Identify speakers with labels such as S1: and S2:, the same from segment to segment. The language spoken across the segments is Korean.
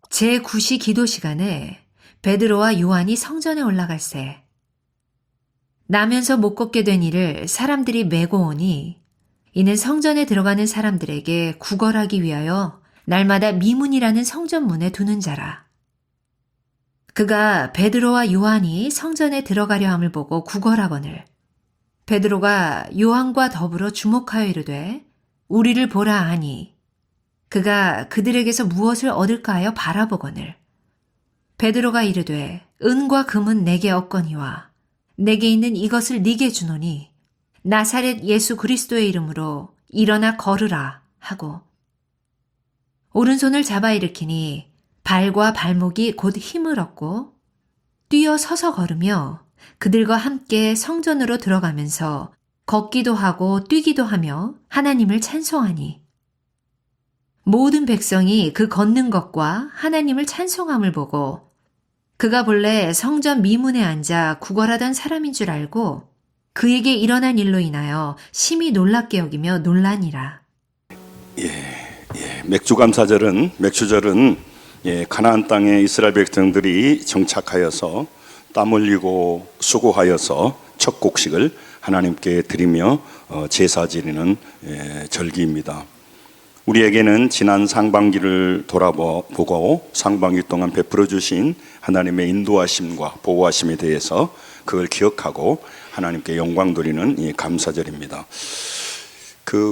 S1: 제9시 기도 시간에 베드로와 요한이 성전에 올라갈새 나면서 못 걷게 된 이를 사람들이 메고 오니 이는 성전에 들어가는 사람들에게 구걸하기 위하여 날마다 미문이라는 성전문에 두는 자라. 그가 베드로와 요한이 성전에 들어가려 함을 보고 구걸하거늘 베드로가 요한과 더불어 주목하여 이르되 우리를 보라 하니 그가 그들에게서 무엇을 얻을까 하여 바라보거늘 베드로가 이르되 은과 금은 내게 없거니와 내게 있는 이것을 네게 주노니 나사렛 예수 그리스도의 이름으로 일어나 걸으라 하고 오른손을 잡아 일으키니 발과 발목이 곧 힘을 얻고 뛰어 서서 걸으며 그들과 함께 성전으로 들어가면서 걷기도 하고 뛰기도 하며 하나님을 찬송하니 모든 백성이 그 걷는 것과 하나님을 찬송함을 보고 그가 본래 성전 미문에 앉아 구걸하던 사람인 줄 알고 그에게 일어난 일로 인하여 심히 놀랍게 여기며 놀라니라.
S2: 맥주절은 가나안 땅에 이스라엘 백성들이 정착하여서 땀 흘리고 수고하여서 첫 곡식을 하나님께 드리며 제사 지내는 절기입니다. 우리에게는 지난 상반기를 돌아보고 상반기 동안 베풀어 주신 하나님의 인도하심과 보호하심에 대해서 그걸 기억하고 하나님께 영광 돌리는 이 감사절입니다.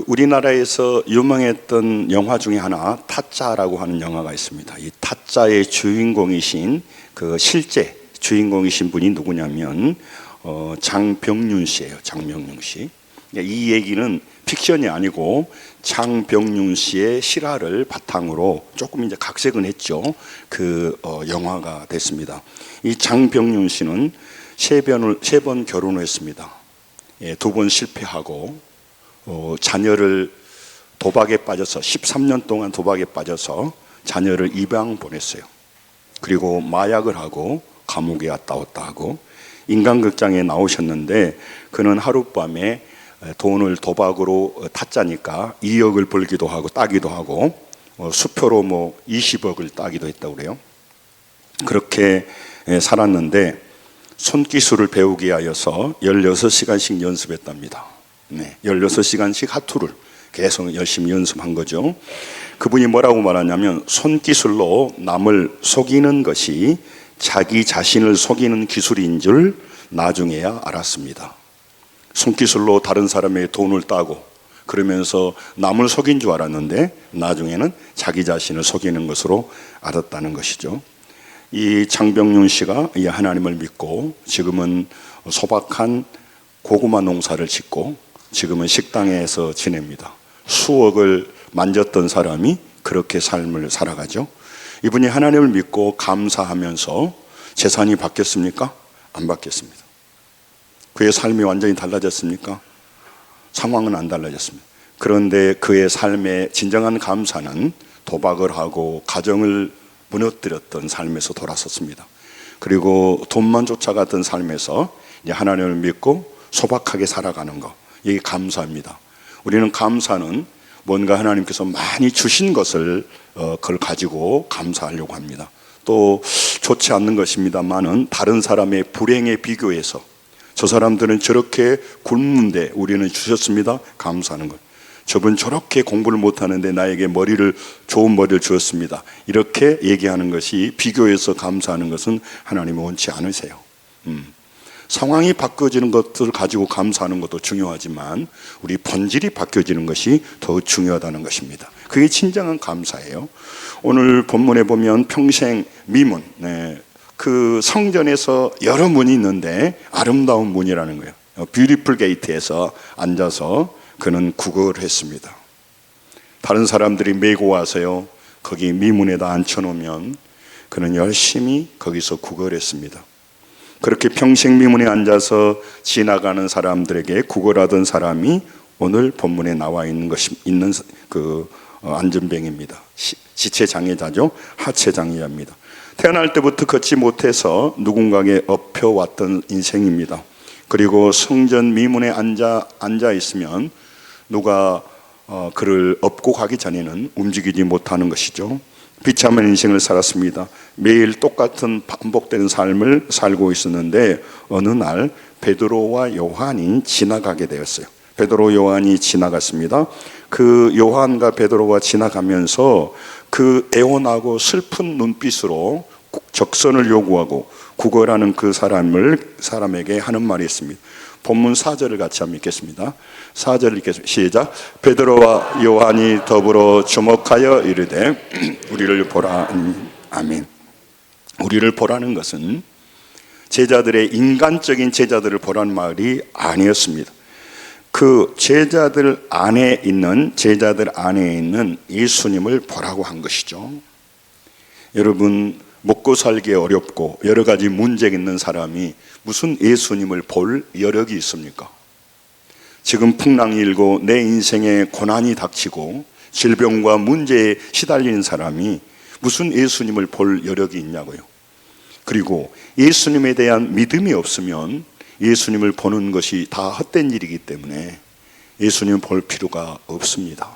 S2: 우리나라에서 유명했던 영화 중에 하나 타짜라고 하는 영화가 있습니다. 이 타짜의 주인공이신 실제 주인공이신 분이 누구냐면 장병윤 씨예요. 장병윤 씨. 이 얘기는 픽션이 아니고 장병윤 씨의 실화를 바탕으로 조금 이제 각색은 했죠. 영화가 됐습니다. 이 장병윤 씨는 세 번 결혼을 했습니다. 2번 실패하고 자녀를 도박에 빠져서 13년 동안 도박에 빠져서 자녀를 입양 보냈어요. 그리고 마약을 하고 감옥에 왔다 하고 인간극장에 나오셨는데 그는 하룻밤에 돈을 도박으로 탔자니까 2억을 벌기도 하고 따기도 하고 수표로 20억을 따기도 했다고 그래요. 그렇게 살았는데 손기술을 배우기 위하여서 16시간씩 연습했답니다. 16시간씩 하투를 계속 열심히 연습한 거죠. 그분이 뭐라고 말하냐면 손기술로 남을 속이는 것이 자기 자신을 속이는 기술인 줄 나중에야 알았습니다. 손기술로 다른 사람의 돈을 따고 그러면서 남을 속인 줄 알았는데 나중에는 자기 자신을 속이는 것으로 알았다는 것이죠. 이 장병윤 씨가 이 하나님을 믿고 지금은 소박한 고구마 농사를 짓고 지금은 식당에서 지냅니다. 수억을 만졌던 사람이 그렇게 삶을 살아가죠. 이분이 하나님을 믿고 감사하면서 재산이 바뀌었습니까? 안 바뀌었습니다. 그의 삶이 완전히 달라졌습니까? 상황은 안 달라졌습니다. 그런데 그의 삶의 진정한 감사는 도박을 하고 가정을 무너뜨렸던 삶에서 돌아섰습니다. 그리고 돈만 쫓아갔던 삶에서 이제 하나님을 믿고 소박하게 살아가는 것, 이게 감사입니다. 우리는 감사는 뭔가 하나님께서 많이 주신 것을 그걸 가지고 감사하려고 합니다. 또 좋지 않는 것입니다만은 다른 사람의 불행에 비교해서 저 사람들은 저렇게 굶는데 우리는 주셨습니다. 감사하는 것. 저분 저렇게 공부를 못하는데 나에게 좋은 머리를 주었습니다. 이렇게 얘기하는 것이 비교해서 감사하는 것은 하나님은 원치 않으세요. 상황이 바뀌어지는 것들을 가지고 감사하는 것도 중요하지만 우리 본질이 바뀌어지는 것이 더 중요하다는 것입니다. 그게 진정한 감사예요. 오늘 본문에 보면 평생 미문, 그 성전에서 여러 문이 있는데 아름다운 문이라는 거예요. 뷰티풀 게이트에서 앉아서 그는 구걸을 했습니다. 다른 사람들이 메고 와서요 거기 미문에다 앉혀놓으면 그는 열심히 거기서 구걸했습니다. 그렇게 평생 미문에 앉아서 지나가는 사람들에게 구걸하던 사람이 오늘 본문에 나와 있는 안전뱅이입니다. 지체장애자죠. 하체장애자입니다. 태어날 때부터 걷지 못해서 누군가에게 업혀왔던 인생입니다. 그리고 성전 미문에 앉아 있으면 누가 그를 업고 가기 전에는 움직이지 못하는 것이죠. 비참한 인생을 살았습니다. 매일 똑같은 반복되는 삶을 살고 있었는데 어느 날 베드로와 요한이 지나가게 되었어요. 베드로 요한이 지나갔습니다. 그 요한과 베드로가 지나가면서 그 애원하고 슬픈 눈빛으로 적선을 요구하고 구걸하는 그 사람에게 하는 말이 있습니다. 본문 4절을 같이 한번 읽겠습니다. 4절을 읽겠습니다. 시작. 베드로와 요한이 더불어 주목하여 이르되 우리를 보라. 아멘. 우리를 보라는 것은 제자들의 인간적인 제자들을 보라는 말이 아니었습니다. 그 제자들 안에 있는 예수님을 보라고 한 것이죠. 여러분, 먹고 살기 어렵고 여러 가지 문제가 있는 사람이 무슨 예수님을 볼 여력이 있습니까? 지금 풍랑이 일고 내 인생에 고난이 닥치고 질병과 문제에 시달리는 사람이 무슨 예수님을 볼 여력이 있냐고요. 그리고 예수님에 대한 믿음이 없으면 예수님을 보는 것이 다 헛된 일이기 때문에 예수님을 볼 필요가 없습니다.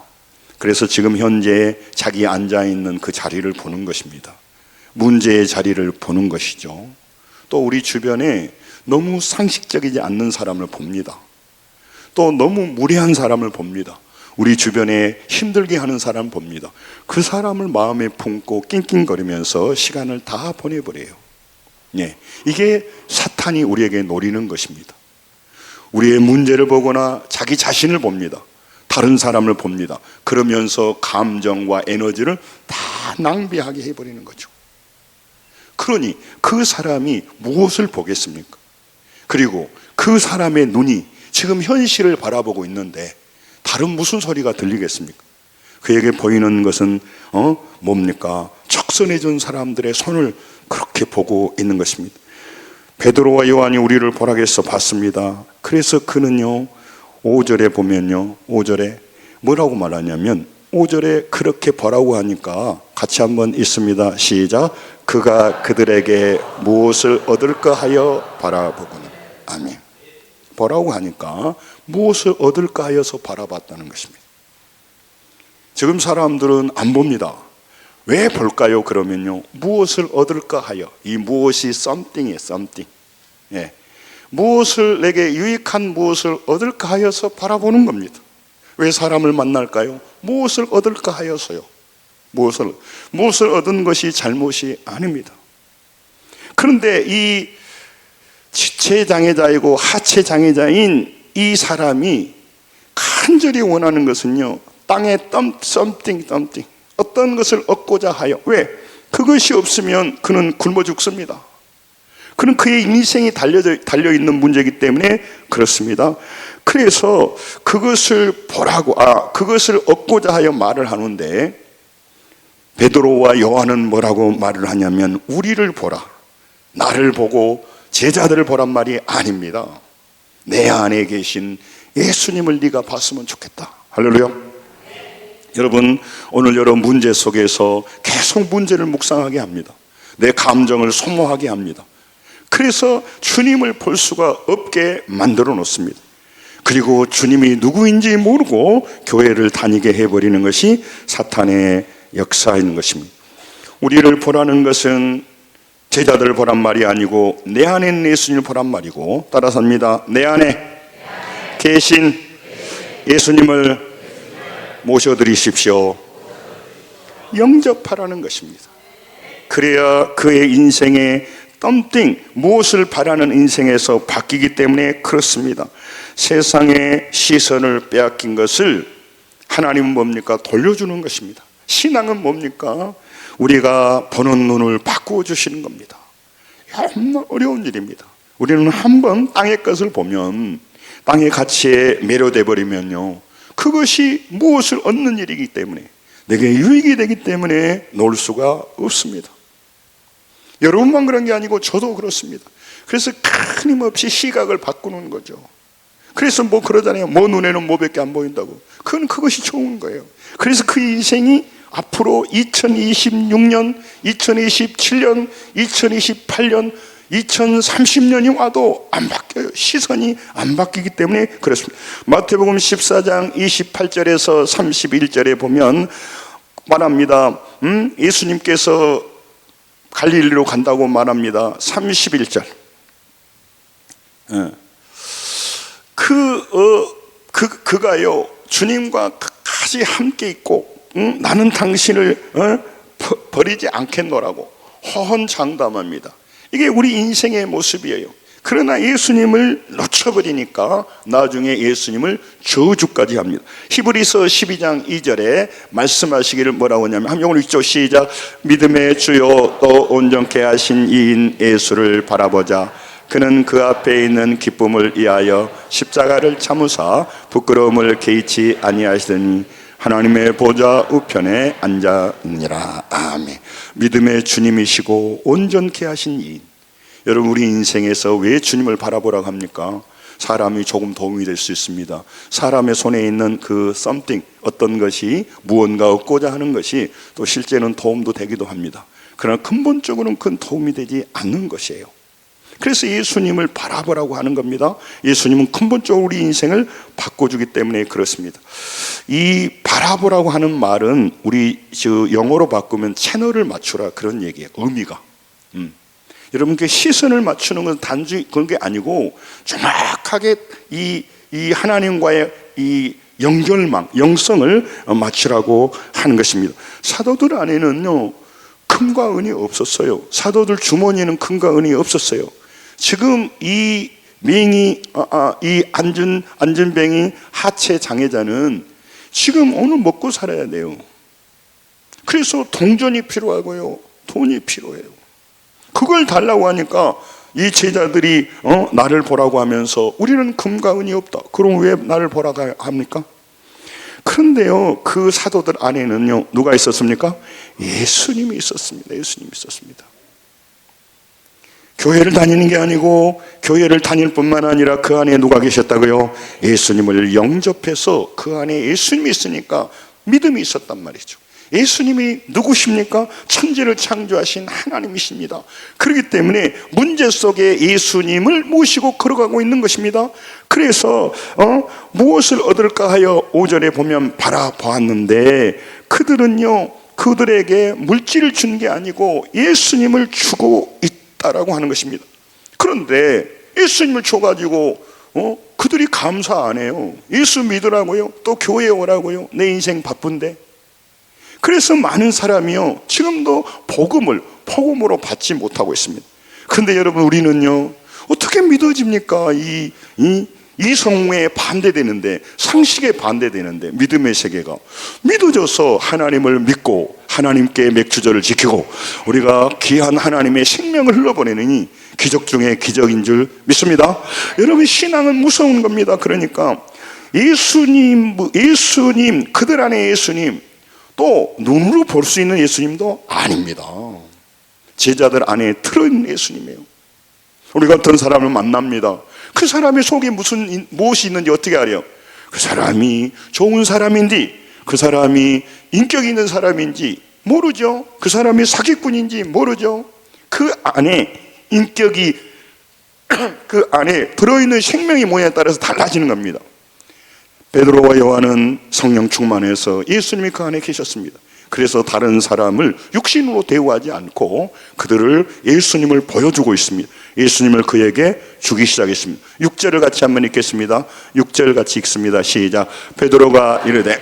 S2: 그래서 지금 현재 자기 앉아있는 그 자리를 보는 것입니다. 문제의 자리를 보는 것이죠. 또 우리 주변에 너무 상식적이지 않는 사람을 봅니다. 또 너무 무례한 사람을 봅니다. 우리 주변에 힘들게 하는 사람을 봅니다. 그 사람을 마음에 품고 낑낑거리면서 시간을 다 보내버려요. 예, 이게 사탄이 우리에게 노리는 것입니다. 우리의 문제를 보거나 자기 자신을 봅니다. 다른 사람을 봅니다. 그러면서 감정과 에너지를 다 낭비하게 해버리는 거죠. 그러니 그 사람이 무엇을 보겠습니까? 그리고 그 사람의 눈이 지금 현실을 바라보고 있는데 다른 무슨 소리가 들리겠습니까? 그에게 보이는 것은 뭡니까? 적선해 준 사람들의 손을 그렇게 보고 있는 것입니다. 베드로와 요한이 우리를 보라겠어 봤습니다. 그래서 그는요 5절에 보면요 5절에 뭐라고 말하냐면 5절에 그렇게 보라고 하니까 같이 한번 읽습니다. 시작. 그가 그들에게 무엇을 얻을까 하여 바라보고는. 아멘. 보라고 하니까 무엇을 얻을까 하여서 바라봤다는 것입니다. 지금 사람들은 안 봅니다. 왜 볼까요? 그러면요 무엇을 얻을까 하여. 이 무엇이 something이에요. something. 예. 무엇을 내게 유익한 무엇을 얻을까 하여서 바라보는 겁니다. 왜 사람을 만날까요? 무엇을 얻을까 하여서요. 무엇을 얻은 것이 잘못이 아닙니다. 그런데 이 지체장애자이고 하체장애자인 이 사람이 간절히 원하는 것은요 땅에 something 어떤 것을 얻고자 하여. 왜? 그것이 없으면 그는 굶어 죽습니다. 그는 그의 인생이 달려있는 문제이기 때문에 그렇습니다. 그래서 그것을 보라고, 그것을 얻고자 하여 말을 하는데 베드로와 요한은 뭐라고 말을 하냐면 우리를 보라. 나를 보고 제자들을 보란 말이 아닙니다. 내 안에 계신 예수님을 네가 봤으면 좋겠다. 할렐루야. 여러분, 오늘 여러 문제 속에서 계속 문제를 묵상하게 합니다. 내 감정을 소모하게 합니다. 그래서 주님을 볼 수가 없게 만들어 놓습니다. 그리고 주님이 누구인지 모르고 교회를 다니게 해버리는 것이 사탄의 역사인 것입니다. 우리를 보라는 것은 제자들을 보란 말이 아니고 내 안에 있는 예수님을 보란 말이고, 따라서 합니다. 내 안에 계신 예수님을 모셔드리십시오. 영접하라는 것입니다. 그래야 그의 인생의 무엇을 바라는 인생에서 바뀌기 때문에 그렇습니다. 세상의 시선을 빼앗긴 것을 하나님은 뭡니까? 돌려주는 것입니다. 신앙은 뭡니까? 우리가 보는 눈을 바꾸어 주시는 겁니다. 정말 어려운 일입니다. 우리는 한번 땅의 것을 보면 땅의 가치에 매료돼 버리면요 그것이 무엇을 얻는 일이기 때문에 내게 유익이 되기 때문에 놓을 수가 없습니다. 여러분만 그런 게 아니고 저도 그렇습니다. 그래서 끊임없이 시각을 바꾸는 거죠. 그래서 뭐 그러잖아요. 뭐 눈에는 뭐밖에 안 보인다고. 그것이 좋은 거예요. 그래서 그 인생이 앞으로 2026년, 2027년, 2028년, 2030년이 와도 안 바뀌어요. 시선이 안 바뀌기 때문에 그렇습니다. 마태복음 14장 28절에서 31절에 보면 말합니다. 예수님께서 갈릴리로 간다고 말합니다. 31절. 그가요 주님과 끝까지 함께 있고 나는 당신을 버리지 않겠노라고 호언장담합니다. 이게 우리 인생의 모습이에요. 그러나 예수님을 놓쳐버리니까 나중에 예수님을 저주까지 합니다. 히브리서 12장 2절에 말씀하시기를 뭐라고 하냐면, 한 명으로 읽죠. 시작. 믿음의 주요 또 온전케 하신 이인 예수를 바라보자. 그는 그 앞에 있는 기쁨을 위하여 십자가를 참으사 부끄러움을 개의치 아니하시더니 하나님의 보좌 우편에 앉았느니라. 아멘. 믿음의 주님이시고 온전케 하신 이인. 여러분, 우리 인생에서 왜 주님을 바라보라고 합니까? 사람이 조금 도움이 될 수 있습니다. 사람의 손에 있는 그 something, 어떤 것이 무언가 얻고자 하는 것이 또 실제는 도움도 되기도 합니다. 그러나 근본적으로는 큰 도움이 되지 않는 것이에요. 그래서 예수님을 바라보라고 하는 겁니다. 예수님은 근본적으로 우리 인생을 바꿔주기 때문에 그렇습니다. 이 바라보라고 하는 말은 우리 영어로 바꾸면 채널을 맞추라, 그런 얘기예요. 의미가. 여러분, 그 시선을 맞추는 건 단지 그런 게 아니고 정확하게 이 하나님과의 이 연결망, 영성을 맞추라고 하는 것입니다. 사도들 안에는요 금과 은이 없었어요. 사도들 주머니에는 금과 은이 없었어요. 지금 이 맹이 이 안전뱅이 하체 장애자는 지금 오늘 먹고 살아야 돼요. 그래서 동전이 필요하고요, 돈이 필요해요. 그걸 달라고 하니까 이 제자들이 나를 보라고 하면서 우리는 금과 은이 없다. 그럼 왜 나를 보라고 합니까? 그런데요, 그 사도들 안에는요 누가 있었습니까? 예수님이 있었습니다. 예수님이 있었습니다. 교회를 다니는 게 아니고 교회를 다닐 뿐만 아니라 그 안에 누가 계셨다고요? 예수님을 영접해서 그 안에 예수님이 있으니까 믿음이 있었단 말이죠. 예수님이 누구십니까? 천지를 창조하신 하나님이십니다. 그렇기 때문에 문제 속에 예수님을 모시고 걸어가고 있는 것입니다. 그래서 무엇을 얻을까 하여 5절에 보면 바라보았는데, 그들은요 그들에게 물질을 준 게 아니고 예수님을 주고 있다라고 하는 것입니다. 그런데 예수님을 줘가지고 그들이 감사 안 해요. 예수 믿으라고요, 또 교회 오라고요. 내 인생 바쁜데. 그래서 많은 사람이요 지금도 복음으로 받지 못하고 있습니다. 그런데 여러분, 우리는요 어떻게 믿어집니까? 이성에 반대되는데, 상식에 반대되는데 믿음의 세계가 믿어져서 하나님을 믿고 하나님께 맥주절을 지키고 우리가 귀한 하나님의 생명을 흘러보내느니 기적 중에 기적인 줄 믿습니다. 여러분, 신앙은 무서운 겁니다. 그러니까 예수님, 그들 안에 예수님, 또 눈으로 볼 수 있는 예수님도 아닙니다. 제자들 안에 들어있는 예수님이에요. 우리가 어떤 사람을 만납니다. 그 사람의 속에 무엇이 있는지 어떻게 알아요? 그 사람이 좋은 사람인지, 그 사람이 인격 있는 사람인지 모르죠. 그 사람이 사기꾼인지 모르죠. 그 안에 인격이 그 안에 들어있는 생명이 뭐냐에 따라서 달라지는 겁니다. 베드로와 요한은 성령 충만해서 예수님이 그 안에 계셨습니다. 그래서 다른 사람을 육신으로 대우하지 않고 그들을 예수님을 보여주고 있습니다. 예수님을 그에게 주기 시작했습니다. 6절을 같이 한번 읽겠습니다. 6절 같이 읽습니다. 시작. 베드로가 이르되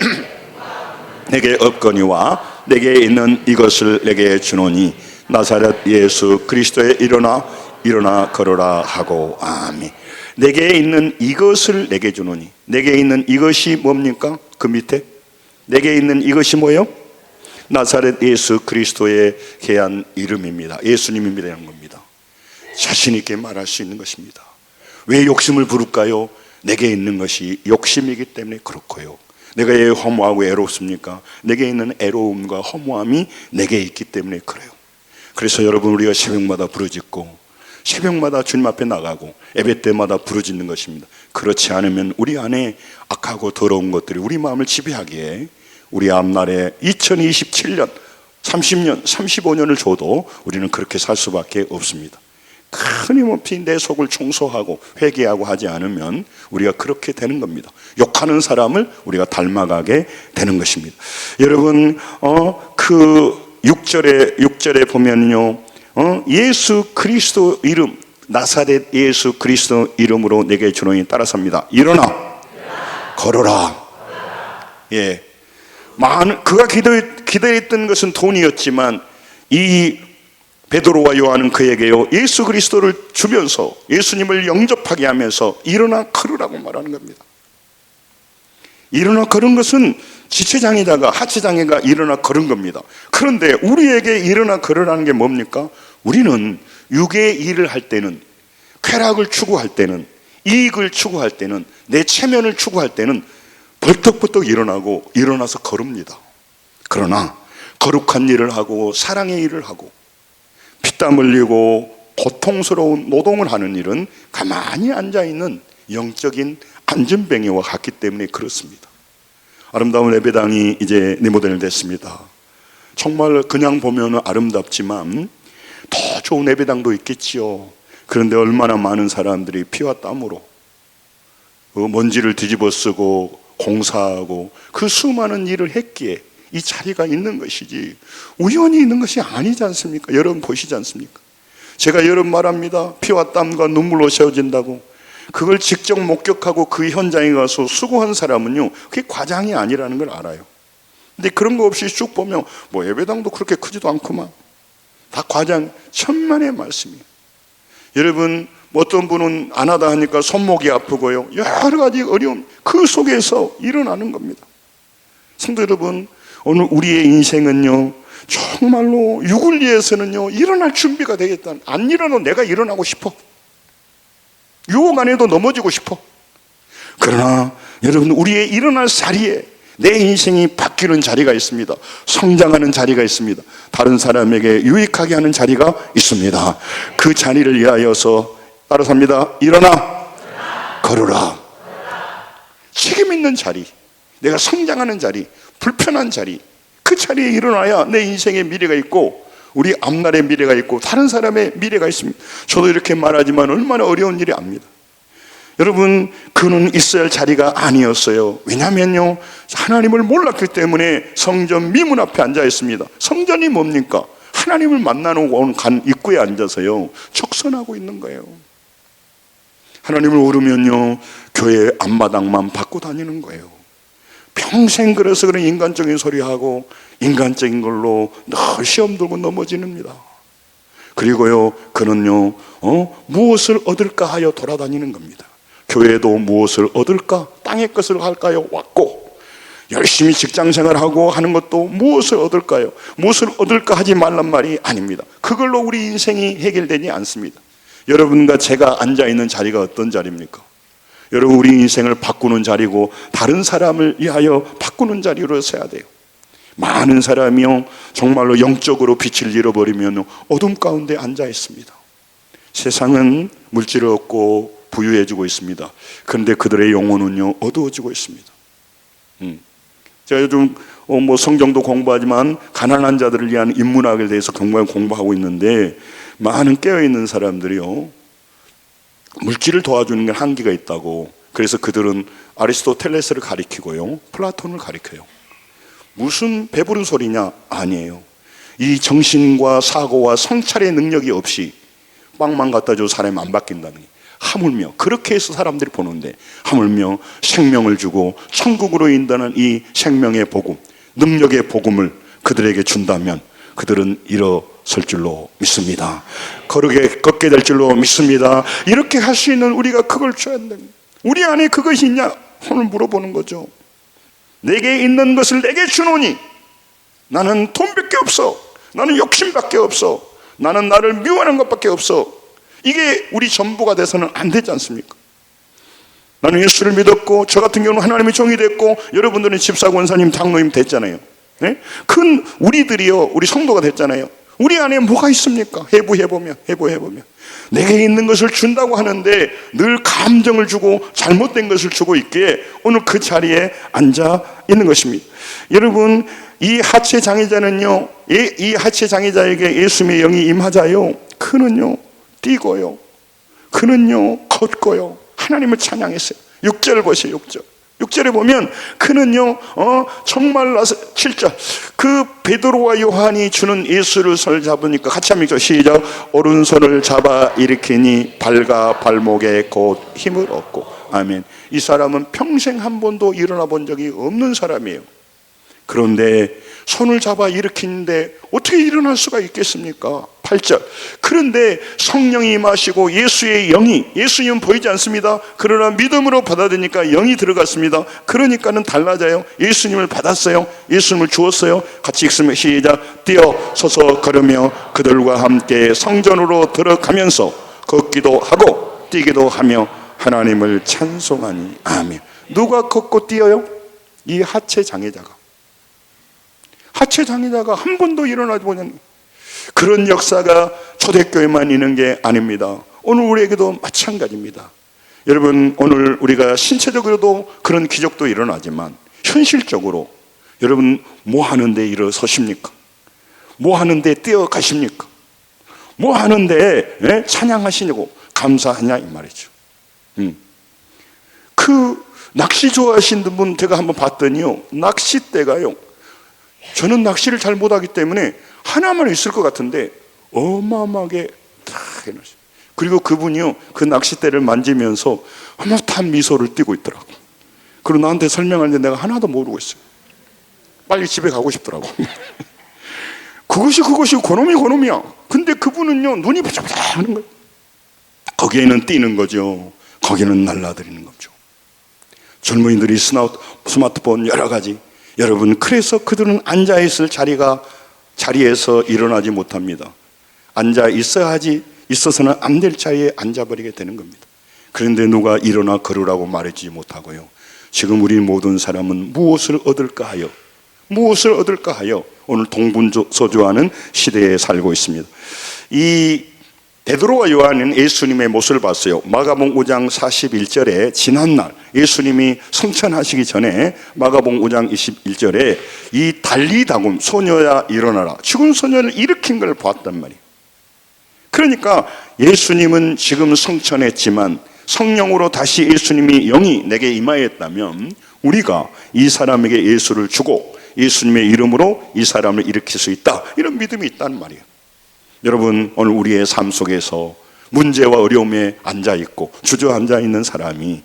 S2: 내게 없거니와 내게 있는 이것을 내게 주노니 나사렛 예수 그리스도의 일어나 걸어라 하고. 아멘. 내게 있는 이것을 내게 주노니, 내게 있는 이것이 뭡니까? 그 밑에 내게 있는 이것이 뭐예요? 나사렛 예수 그리스도의 귀한 이름입니다. 예수님입니다라는 겁니다. 자신 있게 말할 수 있는 것입니다. 왜 욕심을 부를까요? 내게 있는 것이 욕심이기 때문에 그렇고요. 내가 왜 허무하고 애롭습니까? 내게 있는 애로움과 허무함이 내게 있기 때문에 그래요. 그래서 여러분, 우리가 새벽마다 부르짖고 새벽마다 주님 앞에 나가고 예배 때마다 부르짖는 것입니다. 그렇지 않으면 우리 안에 악하고 더러운 것들이 우리 마음을 지배하기에 우리 앞날에 2027년, 30년, 35년을 줘도 우리는 그렇게 살 수밖에 없습니다. 끊임없이 내 속을 청소하고 회개하고 하지 않으면 우리가 그렇게 되는 겁니다. 욕하는 사람을 우리가 닮아가게 되는 것입니다. 여러분, 그 6절에 보면요, 예수 그리스도 이름, 나사렛 예수 그리스도 이름으로 내게 주노니 따라섭니다. 일어나, 걸어라. 예, 그가 기다렸던 것은 돈이었지만 이 베드로와 요한은 그에게요, 예수 그리스도를 주면서 예수님을 영접하게 하면서 일어나 걸으라고 말하는 겁니다. 일어나 걸은 것은 지체장애자가, 하체장애가 일어나 걸은 겁니다. 그런데 우리에게 일어나 걸으라는 게 뭡니까? 우리는 육의 일을 할 때는, 쾌락을 추구할 때는, 이익을 추구할 때는, 내 체면을 추구할 때는 벌떡벌떡 일어나서 걸읍니다. 그러나 거룩한 일을 하고 사랑의 일을 하고 피땀 흘리고 고통스러운 노동을 하는 일은 가만히 앉아있는 영적인 안전뱅이와 같기 때문에 그렇습니다. 아름다운 예배당이 이제 리모델 됐습니다. 정말 그냥 보면 아름답지만 더 좋은 예배당도 있겠지요. 그런데 얼마나 많은 사람들이 피와 땀으로 먼지를 뒤집어 쓰고 공사하고 그 수많은 일을 했기에 이 자리가 있는 것이지 우연히 있는 것이 아니지 않습니까? 여러분 보시지 않습니까? 제가 여러분 말합니다. 피와 땀과 눈물로 세워진다고 그걸 직접 목격하고 그 현장에 가서 수고한 사람은요, 그게 과장이 아니라는 걸 알아요. 근데 그런 거 없이 쭉 보면 뭐 예배당도 그렇게 크지도 않구만. 다 과장, 천만의 말씀이에요. 여러분, 어떤 분은 안 하다 하니까 손목이 아프고요, 여러 가지 어려움, 그 속에서 일어나는 겁니다. 성도 여러분, 오늘 우리의 인생은요, 정말로 육을 위해서는요, 일어날 준비가 되겠다. 안 일어나도 내가 일어나고 싶어. 유혹 안 해도 넘어지고 싶어. 그러나 여러분, 우리의 일어날 자리에 내 인생이 바뀌는 자리가 있습니다. 성장하는 자리가 있습니다. 다른 사람에게 유익하게 하는 자리가 있습니다. 그 자리를 위하여서 따라서 합니다. 일어나, 걸어라. 책임 있는 자리, 내가 성장하는 자리, 불편한 자리, 그 자리에 일어나야 내 인생의 미래가 있고 우리 앞날의 미래가 있고 다른 사람의 미래가 있습니다. 저도 이렇게 말하지만 얼마나 어려운 일이 압니다. 여러분, 그는 있어야 할 자리가 아니었어요. 왜냐하면요, 하나님을 몰랐기 때문에 성전 미문 앞에 앉아 있습니다. 성전이 뭡니까? 하나님을 만나러 온 간 입구에 앉아서요, 적선하고 있는 거예요. 하나님을 모르면요, 교회 앞마당만 받고 다니는 거예요. 평생 그래서 그런 인간적인 소리하고 인간적인 걸로 늘 시험 들고 넘어지는니다. 그리고요, 그는요, 무엇을 얻을까 하여 돌아다니는 겁니다. 교회도 무엇을 얻을까? 땅의 것을 할까요? 왔고, 열심히 직장생활하고 하는 것도 무엇을 얻을까요? 무엇을 얻을까 하지 말란 말이 아닙니다. 그걸로 우리 인생이 해결되지 않습니다. 여러분과 제가 앉아있는 자리가 어떤 자리입니까? 여러분, 우리 인생을 바꾸는 자리고 다른 사람을 위하여 바꾸는 자리로 서야 돼요. 많은 사람이요, 정말로 영적으로 빛을 잃어버리면 어둠 가운데 앉아 있습니다. 세상은 물질을 얻고 부유해지고 있습니다. 그런데 그들의 영혼은요, 어두워지고 있습니다. 제가 요즘 성경도 공부하지만 가난한 자들을 위한 인문학에 대해서 공부하고 있는데, 많은 깨어있는 사람들이요, 물질을 도와주는 게 한계가 있다고. 그래서 그들은 아리스토텔레스를 가리키고요, 플라톤을 가리켜요. 무슨 배부른 소리냐? 아니에요. 이 정신과 사고와 성찰의 능력이 없이 빵만 갖다 줘도 사람이 안 바뀐다는 게, 하물며 그렇게 해서 사람들이 보는데, 하물며 생명을 주고 천국으로 인도하는 이 생명의 복음, 능력의 복음을 그들에게 준다면 그들은 일어설 줄로 믿습니다. 걷게 될 줄로 믿습니다. 이렇게 할 수 있는 우리가 그걸 줘야 됩니다. 우리 안에 그것이 있냐? 오늘 물어보는 거죠. 내게 있는 것을 내게 주노니, 나는 돈밖에 없어, 나는 욕심밖에 없어, 나는 나를 미워하는 것밖에 없어. 이게 우리 전부가 돼서는 안 되지 않습니까? 나는 예수를 믿었고, 저 같은 경우는 하나님의 종이 됐고, 여러분들은 집사, 권사님, 장로님 됐잖아요. 네? 큰 우리들이요, 우리 성도가 됐잖아요. 우리 안에 뭐가 있습니까? 해부해보면 내게 있는 것을 준다고 하는데 늘 감정을 주고 잘못된 것을 주고 있기에 오늘 그 자리에 앉아 있는 것입니다. 여러분, 이 하체 장애자는요, 이 하체 장애자에게 예수님의 영이 임하자요, 그는요 뛰고요. 그는요 걷고요. 하나님을 찬양했어요. 6절 보세요. 6절. 6절에 보면 그는요 정말 7절 그 베드로와 요한이 주는 예수를 손을 잡으니까 같이 한번 읽죠. 시작. 오른손을 잡아 일으키니 발과 발목에 곧 힘을 얻고. 아멘. 이 사람은 평생 한 번도 일어나 본 적이 없는 사람이에요. 그런데 손을 잡아 일으키는데 어떻게 일어날 수가 있겠습니까? 8절. 그런데 성령이 임하시고 예수의 영이, 예수님은 보이지 않습니다. 그러나 믿음으로 받아들이니까 영이 들어갔습니다. 그러니까는 달라져요. 예수님을 받았어요. 예수님을 주었어요. 같이 읽으면 시작. 뛰어 서서 걸으며 그들과 함께 성전으로 들어가면서 걷기도 하고 뛰기도 하며 하나님을 찬송하니. 아멘. 누가 걷고 뛰어요? 이 하체 장애자가. 하체 장애자가 한 번도 일어나지 못한 그런 역사가 초대교회만 있는 게 아닙니다. 오늘 우리에게도 마찬가지입니다. 여러분, 오늘 우리가 신체적으로도 그런 기적도 일어나지만 현실적으로 여러분 뭐 하는데 일어서십니까? 뭐 하는데 뛰어가십니까? 뭐 하는데 찬양하시냐고 감사하냐 이 말이죠. 그 낚시 좋아하시는 분 제가 한번 봤더니요, 낚싯대가요, 저는 낚시를 잘 못하기 때문에 하나만 있을 것 같은데 어마어마하게 다 해놨어요. 그리고 그분이요 그 낚싯대를 만지면서 흐뭇한 미소를 띠고 있더라고. 그리고 나한테 설명하는데 내가 하나도 모르고 있어요. 빨리 집에 가고 싶더라고. 그것이 고놈이야. 근데 그분은요 눈이 바짝바짝 하는 거예요. 거기에는 뛰는 거죠. 거기는 날라다니는 거죠. 젊은이들이 스마트폰 여러 가지. 여러분, 그래서 그들은 앉아있을 자리에서 일어나지 못합니다. 앉아 있어서는 안 될 자리에 앉아버리게 되는 겁니다. 그런데 누가 일어나 걸으라고 말해주지 못하고요. 지금 우리 모든 사람은 무엇을 얻을까 하여 오늘 동분서주하는 시대에 살고 있습니다. 이 베드로와 요한은 예수님의 모습을 봤어요. 마가복음 5장 41절에 지난날 예수님이 성천하시기 전에 마가복음 5장 21절에 이 달리다굼 소녀야 일어나라 죽은 소녀를 일으킨 걸 보았단 말이에요. 그러니까 예수님은 지금 성천했지만 성령으로 다시 예수님이 영이 내게 임하였다면 우리가 이 사람에게 예수를 주고 예수님의 이름으로 이 사람을 일으킬 수 있다, 이런 믿음이 있다는 말이에요. 여러분, 오늘 우리의 삶 속에서 문제와 어려움에 앉아있고 주저앉아있는 사람이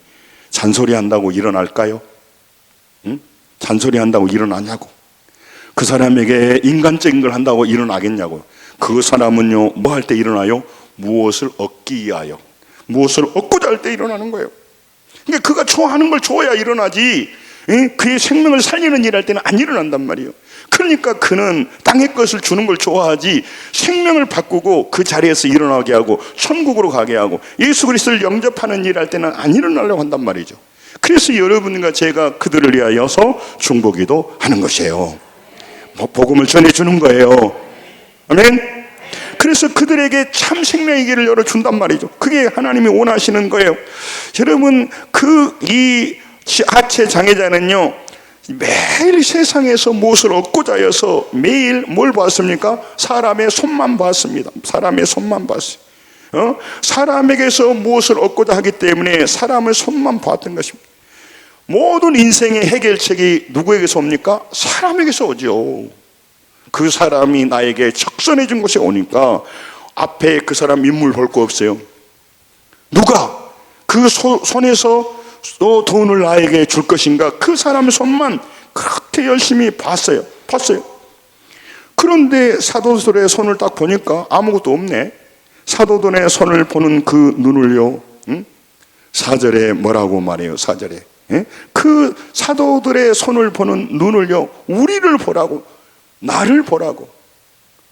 S2: 잔소리한다고 일어날까요? 잔소리한다고 일어나냐고. 그 사람에게 인간적인 걸 한다고 일어나겠냐고요. 그 사람은요 뭐 할 때 일어나요? 무엇을 얻기 위하여, 무엇을 얻고자 할 때 일어나는 거예요. 그러니까 그가 좋아하는 걸 줘야 일어나지 그의 생명을 살리는 일 할 때는 안 일어난단 말이에요. 그러니까 그는 땅의 것을 주는 걸 좋아하지 생명을 바꾸고 그 자리에서 일어나게 하고 천국으로 가게 하고 예수 그리스도를 영접하는 일 할 때는 안 일어나려고 한단 말이죠. 그래서 여러분과 제가 그들을 위하여서 중보기도 하는 것이에요. 복음을 전해주는 거예요. 아멘. 그래서 그들에게 참 생명의 길을 열어준단 말이죠. 그게 하나님이 원하시는 거예요. 여러분, 이 하체 장애자는요 매일 세상에서 무엇을 얻고자 해서 매일 뭘 봤습니까? 사람의 손만 봤습니다. 사람의 손만 봤어요. 사람에게서 무엇을 얻고자 하기 때문에 사람의 손만 봤던 것입니다. 모든 인생의 해결책이 누구에게서 옵니까? 사람에게서 오죠. 그 사람이 나에게 적선해 준 것이 오니까 앞에 그 사람 인물 볼 거 없어요. 누가 그 손에서 돈을 나에게 줄 것인가? 그 사람의 손만 그렇게 열심히 봤어요. 그런데 사도들의 손을 딱 보니까 아무것도 없네. 사도들의 손을 보는 그 눈을요, 4절에 뭐라고 말해요? 4절에 그 사도들의 손을 보는 눈을요, 우리를 보라고, 나를 보라고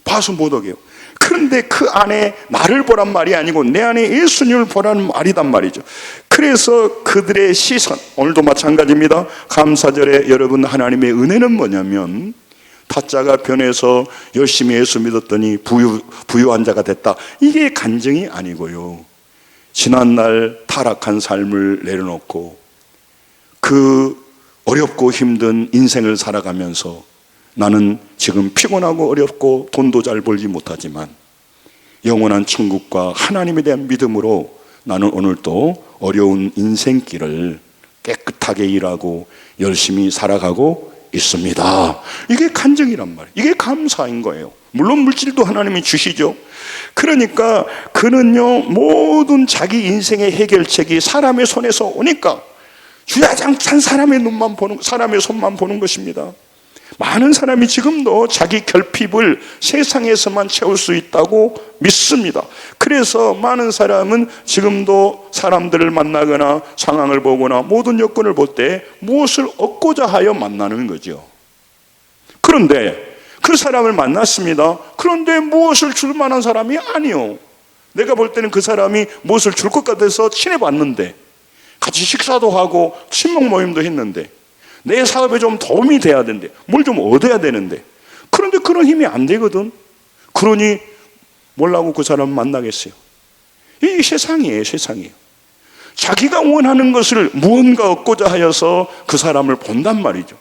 S2: 봐서 못 오게요. 그런데 그 안에 나를 보란 말이 아니고 내 안에 예수님을 보라는 말이단 말이죠. 그래서 그들의 시선, 오늘도 마찬가지입니다. 감사절에 여러분, 하나님의 은혜는 뭐냐면 타짜가 변해서 열심히 예수 믿었더니 부유한 자가 됐다, 이게 간증이 아니고요, 지난날 타락한 삶을 내려놓고 그 어렵고 힘든 인생을 살아가면서 나는 지금 피곤하고 어렵고 돈도 잘 벌지 못하지만 영원한 천국과 하나님에 대한 믿음으로 나는 오늘도 어려운 인생길을 깨끗하게 일하고 열심히 살아가고 있습니다. 이게 간증이란 말이에요. 이게 감사인 거예요. 물론 물질도 하나님이 주시죠. 그러니까 그는요, 모든 자기 인생의 해결책이 사람의 손에서 오니까 주야장창 사람의 손만 보는 것입니다. 많은 사람이 지금도 자기 결핍을 세상에서만 채울 수 있다고 믿습니다. 그래서 많은 사람은 지금도 사람들을 만나거나 상황을 보거나 모든 여건을 볼 때 무엇을 얻고자 하여 만나는 거죠. 그런데 그 사람을 만났습니다. 그런데 무엇을 줄 만한 사람이 아니요. 내가 볼 때는 그 사람이 무엇을 줄 것 같아서 친해봤는데, 같이 식사도 하고 친목 모임도 했는데, 내 사업에 좀 도움이 돼야 되는데, 뭘 좀 얻어야 되는데, 그런데 그런 힘이 안 되거든. 그러니 뭐라고 그 사람 만나겠어요? 이 세상이에요, 세상이에요. 자기가 원하는 것을 무언가 얻고자 하여서 그 사람을 본단 말이죠.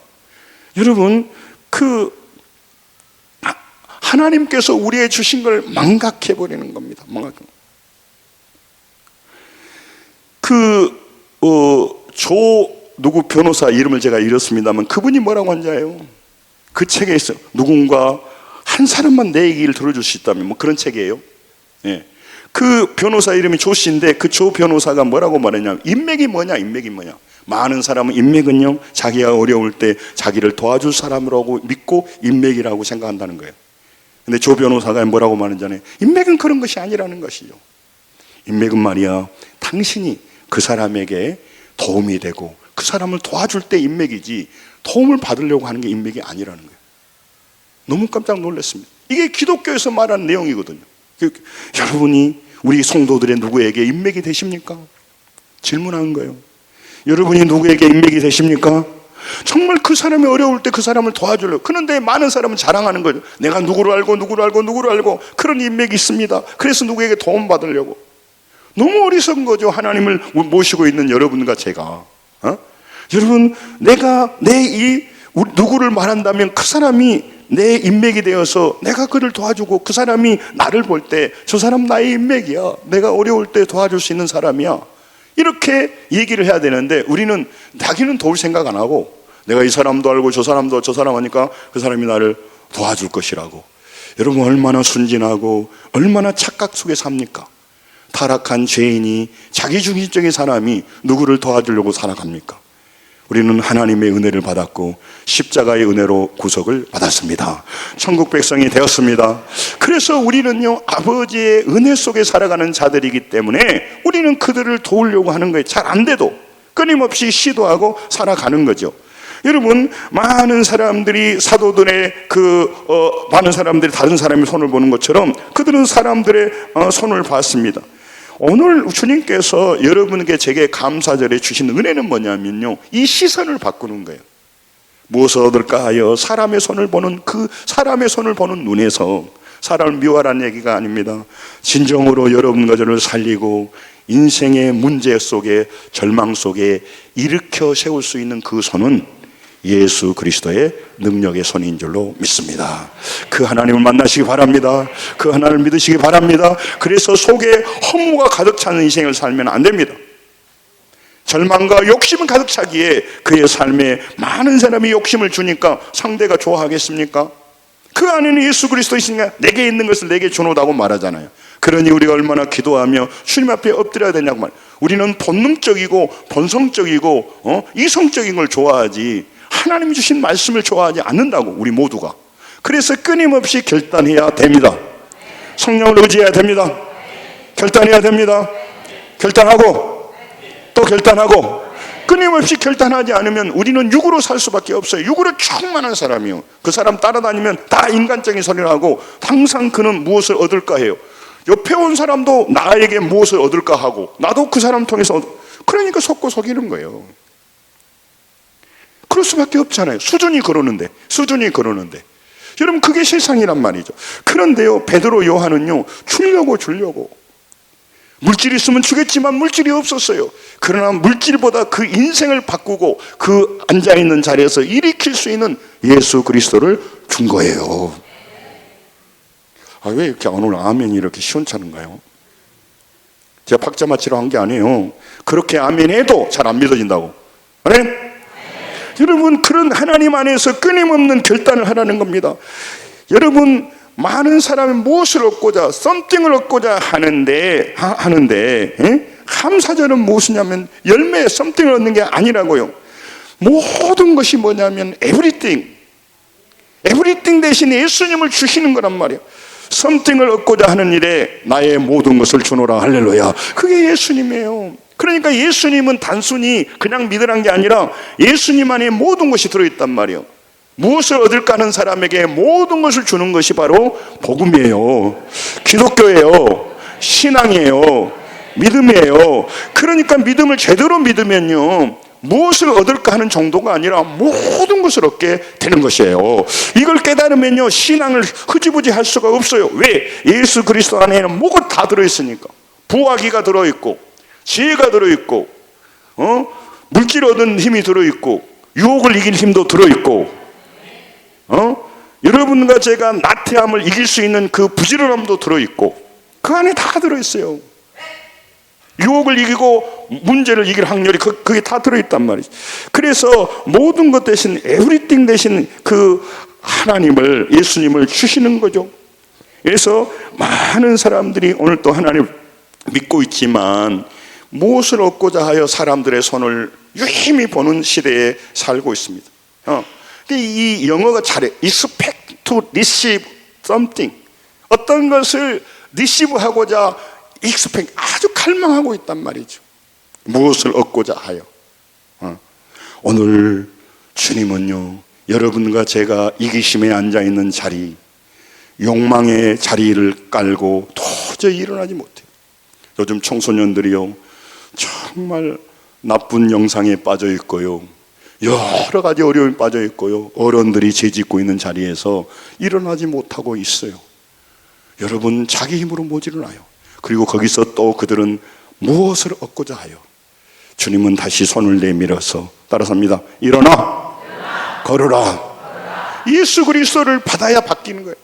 S2: 여러분, 하나님께서 우리의 주신 걸 망각해버리는 겁니다. 누구 변호사 이름을 제가 잃었습니다만 그분이 뭐라고 한지 알아요? 그 책에 있어요. 누군가 한 사람만 내 얘기를 들어줄 수 있다면, 뭐 그런 책이에요. 예. 그 변호사 이름이 조 씨인데 그 조 변호사가 뭐라고 말했냐면, 인맥이 뭐냐. 많은 사람은 인맥은요, 자기가 어려울 때 자기를 도와줄 사람이라고 믿고 인맥이라고 생각한다는 거예요. 근데 조 변호사가 뭐라고 말하잖아요. 인맥은 그런 것이 아니라는 것이죠. 인맥은 말이야, 당신이 그 사람에게 도움이 되고 그 사람을 도와줄 때 인맥이지, 도움을 받으려고 하는 게 인맥이 아니라는 거예요. 너무 깜짝 놀랐습니다. 이게 기독교에서 말하는 내용이거든요. 여러분이 우리 성도들의 누구에게 인맥이 되십니까? 질문하는 거예요. 여러분이 누구에게 인맥이 되십니까? 정말 그 사람이 어려울 때 그 사람을 도와주려고. 그런데 많은 사람은 자랑하는 거죠. 내가 누구를 알고 그런 인맥이 있습니다. 그래서 누구에게 도움 받으려고. 너무 어리석은 거죠. 하나님을 모시고 있는 여러분과 제가. 여러분, 내가 누구를 말한다면 그 사람이 내 인맥이 되어서 내가 그를 도와주고, 그 사람이 나를 볼 때 저 사람 나의 인맥이야, 내가 어려울 때 도와줄 수 있는 사람이야, 이렇게 얘기를 해야 되는데, 우리는 자기는 도울 생각 안 하고, 내가 이 사람도 알고 저 사람 하니까 그 사람이 나를 도와줄 것이라고. 여러분, 얼마나 순진하고 얼마나 착각 속에 삽니까? 타락한 죄인이, 자기중심적인 사람이 누구를 도와주려고 살아갑니까? 우리는 하나님의 은혜를 받았고 십자가의 은혜로 구속을 받았습니다. 천국 백성이 되었습니다. 그래서 우리는요, 아버지의 은혜 속에 살아가는 자들이기 때문에 우리는 그들을 도우려고 하는 거예요. 잘 안 돼도 끊임없이 시도하고 살아가는 거죠. 여러분, 많은 사람들이 사도들의 많은 사람들이 다른 사람의 손을 보는 것처럼 그들은 사람들의 손을 봤습니다. 오늘 주님께서 여러분에게 제게 감사절에 주신 은혜는 뭐냐면요, 이 시선을 바꾸는 거예요. 무엇을 얻을까 하여 사람의 손을 보는 눈에서, 사람을 미워하라는 얘기가 아닙니다. 진정으로 여러분과 저를 살리고 인생의 문제 속에, 절망 속에 일으켜 세울 수 있는 그 손은 예수 그리스도의 능력의 손인 줄로 믿습니다. 그 하나님을 만나시기 바랍니다. 그 하나님을 믿으시기 바랍니다. 그래서 속에 허무가 가득 차는 인생을 살면 안 됩니다. 절망과 욕심은 가득 차기에 그의 삶에 많은 사람이 욕심을 주니까 상대가 좋아하겠습니까? 그 안에는 예수 그리스도 있으니까 내게 있는 것을 내게 주노다고 말하잖아요. 그러니 우리가 얼마나 기도하며 주님 앞에 엎드려야 되냐고 말해요. 우리는 본능적이고 본성적이고 이성적인 걸 좋아하지 하나님이 주신 말씀을 좋아하지 않는다고, 우리 모두가. 그래서 끊임없이 결단해야 됩니다. 성령을 의지해야 됩니다. 결단해야 됩니다. 결단하고 또 결단하고, 끊임없이 결단하지 않으면 우리는 육으로 살 수밖에 없어요. 육으로 충만한 사람이요. 그 사람 따라다니면 다 인간적인 소리를 하고 항상 그는 무엇을 얻을까 해요. 옆에 온 사람도 나에게 무엇을 얻을까 하고 나도 그 사람 통해서 그러니까 속고 속이는 거예요. 그럴 수밖에 없잖아요. 수준이 그러는데. 여러분, 그게 세상이란 말이죠. 그런데요, 베드로 요한은요, 주려고 물질이 있으면 주겠지만 물질이 없었어요. 그러나 물질보다 그 인생을 바꾸고 그 앉아있는 자리에서 일으킬 수 있는 예수 그리스도를 준 거예요. 아, 왜 이렇게 오늘 아멘이 이렇게 시원찮은가요? 제가 박자 맞추러 한 게 아니에요. 그렇게 아멘해도 잘 안 믿어진다고. 아멘? 여러분, 그런 하나님 안에서 끊임없는 결단을 하라는 겁니다. 여러분, 많은 사람이 무엇을 얻고자, 썸띵을 얻고자 하는데 감사절은 무엇이냐면 열매, 썸띵을 얻는 게 아니라고요. 모든 것이 뭐냐면 에브리띵 대신 예수님을 주시는 거란 말이에요. 썸띵을 얻고자 하는 일에 나의 모든 것을 주노라. 할렐루야. 그게 예수님이에요. 그러니까 예수님은 단순히 그냥 믿으란 게 아니라 예수님 안에 모든 것이 들어있단 말이에요. 무엇을 얻을까 하는 사람에게 모든 것을 주는 것이 바로 복음이에요. 기독교예요. 신앙이에요. 믿음이에요. 그러니까 믿음을 제대로 믿으면요, 무엇을 얻을까 하는 정도가 아니라 모든 것을 얻게 되는 것이에요. 이걸 깨달으면요, 신앙을 흐지부지 할 수가 없어요. 왜? 예수 그리스도 안에는 뭐가 다 들어있으니까. 부하기가 들어있고, 지혜가 들어있고, 물질 얻은 힘이 들어있고, 유혹을 이길 힘도 들어있고, 여러분과 제가 나태함을 이길 수 있는 그 부지런함도 들어있고, 그 안에 다 들어있어요. 유혹을 이기고 문제를 이길 확률이 그게 다 들어있단 말이죠. 그래서 모든 것 대신 에브리띵 대신 그 하나님을, 예수님을 주시는 거죠. 그래서 많은 사람들이 오늘 또 하나님 믿고 있지만 무엇을 얻고자 하여 사람들의 손을 유심히 보는 시대에 살고 있습니다. 이 영어가 잘해. Expect to receive something. 어떤 것을 receive 하고자 expect, 아주 갈망하고 있단 말이죠. 무엇을 얻고자 하여. 오늘 주님은요, 여러분과 제가 이기심에 앉아있는 자리, 욕망의 자리를 깔고 도저히 일어나지 못해요. 요즘 청소년들이요, 정말 나쁜 영상에 빠져 있고요, 여러 가지 어려움에 빠져 있고요, 어른들이 죄짓고 있는 자리에서 일어나지 못하고 있어요. 여러분, 자기 힘으로 못 일어나요. 그리고 거기서 또 그들은 무엇을 얻고자 하여. 주님은 다시 손을 내밀어서 따라서 합니다. 일어나. 걸어라. 예수 그리스도를 받아야 바뀌는 거예요.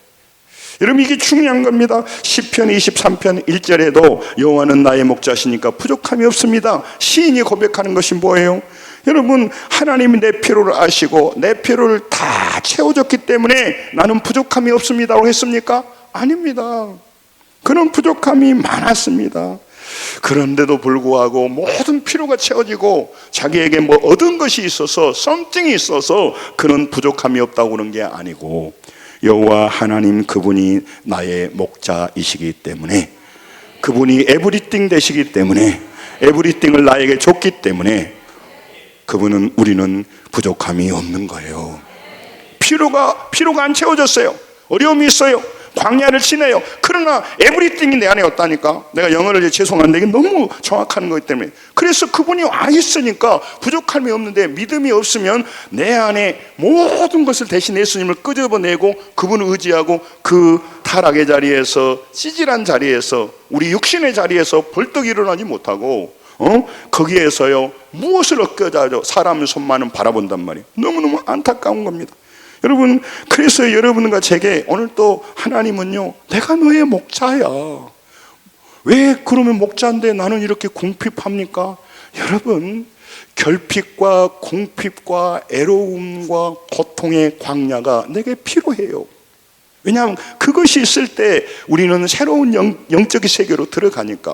S2: 여러분, 이게 중요한 겁니다. 시편 23편 1절에도 여호와는 나의 목자시니까 부족함이 없습니다. 시인이 고백하는 것이 뭐예요? 여러분, 하나님이 내 필요를 아시고 내 필요를 다 채워줬기 때문에 나는 부족함이 없습니다라고 했습니까? 아닙니다. 그런 부족함이 많았습니다. 그런데도 불구하고 모든 필요가 채워지고 자기에게 뭐 얻은 것이 있어서, 썸띵이 있어서 그런 부족함이 없다고 그런 게 아니고, 여호와 하나님 그분이 나의 목자이시기 때문에, 그분이 에브리띵 되시기 때문에, 에브리띵을 나에게 줬기 때문에 우리는 부족함이 없는 거예요. 필요가 안 채워졌어요. 어려움이 있어요. 광야를 지내요. 그러나 에브리띵이 내 안에 없다니까. 내가 영어를 죄송한데 이게 너무 정확한 거기 때문에. 그래서 그분이 와 있으니까 부족함이 없는데, 믿음이 없으면 내 안에 모든 것을 대신 예수님을 끄집어내고 그분을 의지하고 그 타락의 자리에서, 찌질한 자리에서, 우리 육신의 자리에서 벌떡 일어나지 못하고 거기에서요 무엇을 얻고자 하죠? 사람의 손만은 바라본단 말이에요. 너무너무 안타까운 겁니다. 여러분, 그래서 여러분과 제게 오늘 또 하나님은요, 내가 너의 목자야. 왜 그러면 목자인데 나는 이렇게 궁핍합니까? 여러분, 결핍과 궁핍과 애로움과 고통의 광야가 내게 필요해요. 왜냐하면 그것이 있을 때 우리는 새로운 영적인 세계로 들어가니까.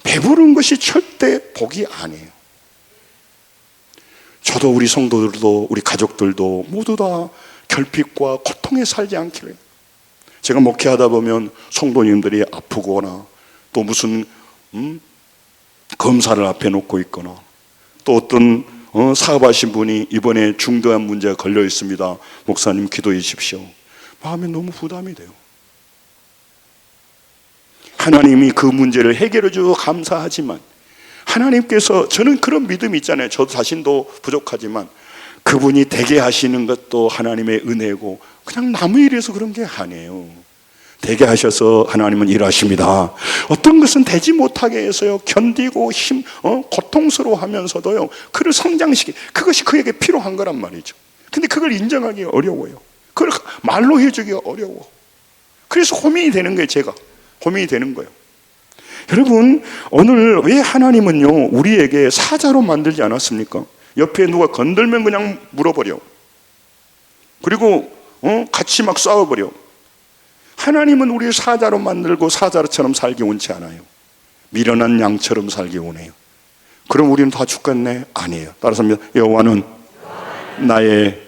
S2: 배부른 것이 절대 복이 아니에요. 저도 우리 성도들도 우리 가족들도 모두 다 결핍과 고통에 살지 않기를. 제가 목회하다 보면 성도님들이 아프거나 또 무슨 검사를 앞에 놓고 있거나 또 어떤 사업하신 분이 이번에 중대한 문제가 걸려 있습니다. 목사님 기도해 주십시오. 마음에 너무 부담이 돼요. 하나님이 그 문제를 해결해 주고 감사하지만, 하나님께서, 저는 그런 믿음이 있잖아요. 저 자신도 부족하지만 그분이 되게 하시는 것도 하나님의 은혜고, 그냥 남의 일에서 그런 게 아니에요. 되게 하셔서 하나님은 일하십니다. 어떤 것은 되지 못하게 해서요 견디고 고통스러워하면서도요 그를 성장시키, 그것이 그에게 필요한 거란 말이죠. 근데 그걸 인정하기 어려워요. 그걸 말로 해주기 어려워. 그래서 고민이 되는 거예요. 제가 고민이 되는 거예요. 여러분, 오늘 왜 하나님은요 우리에게 사자로 만들지 않았습니까? 옆에 누가 건들면 그냥 물어버려. 그리고 같이 막 싸워버려. 하나님은 우리를 사자로 만들고 사자처럼 살기 원치 않아요. 미련한 양처럼 살기 원해요. 그럼 우리는 다 죽겠네? 아니에요. 따라서 여호와는 나의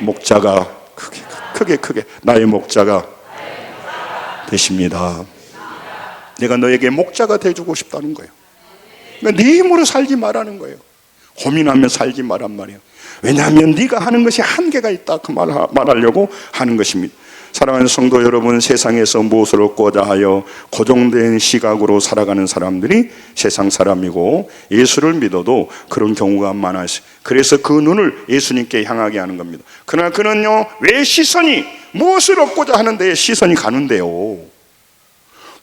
S2: 목자가 크게 나의 목자가 되십니다. 내가 너에게 목자가 돼주고 싶다는 거예요. 그러니까 네 힘으로 살지 말라는 거예요. 고민하며 살지 말란 말이에요. 왜냐하면 네가 하는 것이 한계가 있다, 그 말하려고 하는 것입니다. 사랑하는 성도 여러분, 세상에서 무엇을 얻고자 하여 고정된 시각으로 살아가는 사람들이 세상 사람이고, 예수를 믿어도 그런 경우가 많아요. 그래서 그 눈을 예수님께 향하게 하는 겁니다. 그러나 그는요, 왜 시선이 무엇을 얻고자 하는데 시선이 가는데요.